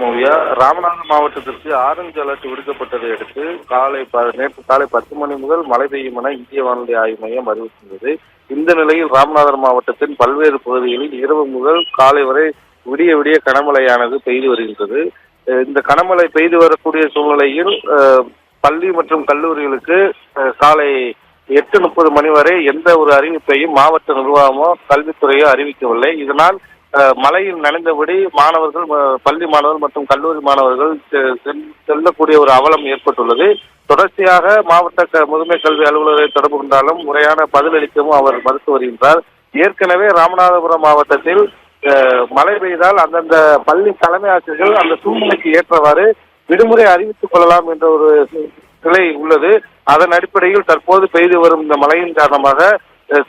ஓவியா, ராமநாதபுரம் மாவட்டத்திற்கு orange alert விடுக்கப்பட்டதை அடுத்து நேற்று காலை 10 மணி முதல் மழை பெய்யும் என இந்திய வானிலை ஆய்வு மையம் அறிவித்துள்ளது. இந்த நிலையில் ராமநாதபுரம் மாவட்டத்தின் பல்வேறு பகுதிகளில் இரவு முதல் காலை வரை விடிய விடிய கனமழையானது பெய்து வருகின்றது. இந்த கனமழை பெய்து வரக்கூடிய சூழ்நிலையில் பள்ளி மற்றும் கல்லூரிகளுக்கு காலை 8:30 மணி வரை எந்த ஒரு அறிவிப்பையும் மாவட்ட நிர்வாகமோ கல்வித்துறையோ அறிவிக்கவில்லை. இதனால் மழையில் நனைந்தபடி மாணவர்கள், பள்ளி மாணவர்கள் மற்றும் கல்லூரி மாணவர்கள் செல்லக்கூடிய ஒரு அவலம் ஏற்பட்டுள்ளது. தொடர்ச்சியாக மாவட்ட முதுமை கல்வி அலுவலரை தொடர்பு கொண்டாலும் முறையான பதிலளிக்கவும் அவர் மறுத்து வருகின்றார். ஏற்கனவே ராமநாதபுரம் மாவட்டத்தில் மழை பெய்தால் அந்தந்த பள்ளி தலைமை ஆசிரியர்கள் அந்த சூழ்நிலைக்கு ஏற்றவாறு விடுமுறை அறிவித்துக் கொள்ளலாம் என்ற ஒரு நிலை உள்ளது. அதன் அடிப்படையில் தற்போது பெய்து வரும் இந்த மழையின் காரணமாக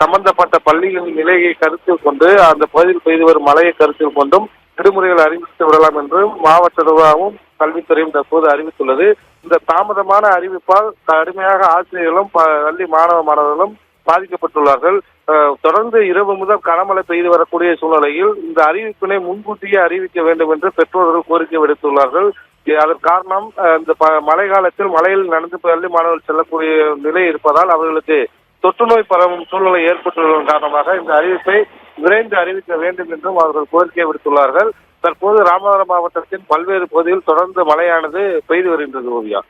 சம்பந்தப்பட்ட பள்ளிகளின் நிலையை கருத்தில் கொண்டு அந்த பகுதியில் பெய்து வரும் மழையை கருத்தில் கொண்டும் விடுமுறைகள் அறிவித்து விடலாம் என்று மாவட்ட நிர்வாகமும் கல்வித்துறையும் தற்போது அறிவித்துள்ளது. இந்த தாமதமான அறிவிப்பால் கடுமையாக ஆசிரியர்களும் பள்ளி மாணவர்களும் பாதிக்கப்பட்டுள்ளார்கள். தொடர்ந்து இரவு முதல் கனமழை பெய்து வரக்கூடிய சூழ்நிலையில் இந்த அறிவிப்பினை முன்கூட்டியே அறிவிக்க வேண்டும் என்று பெற்றோர்கள் கோரிக்கை விடுத்துள்ளார்கள். அதற்கு காரணம், இந்த மழை காலத்தில் மழையில் நடந்து பள்ளி மாணவர்கள் செல்லக்கூடிய நிலை இருப்பதால் அவர்களுக்கு தொற்று நோய் பரவும் சூழ்நிலை ஏற்பட்டுள்ளதன் காரணமாக இந்த அறிவிப்பை விரைந்து அறிவிக்க வேண்டும் என்றும் அவர்கள் கோரிக்கை விடுத்துள்ளார்கள். தற்போது ராமநாதபுரம் மாவட்டத்தின் பல்வேறு பகுதியில் தொடர்ந்து மழையானது பெய்து வருகின்றது. ஓவியா.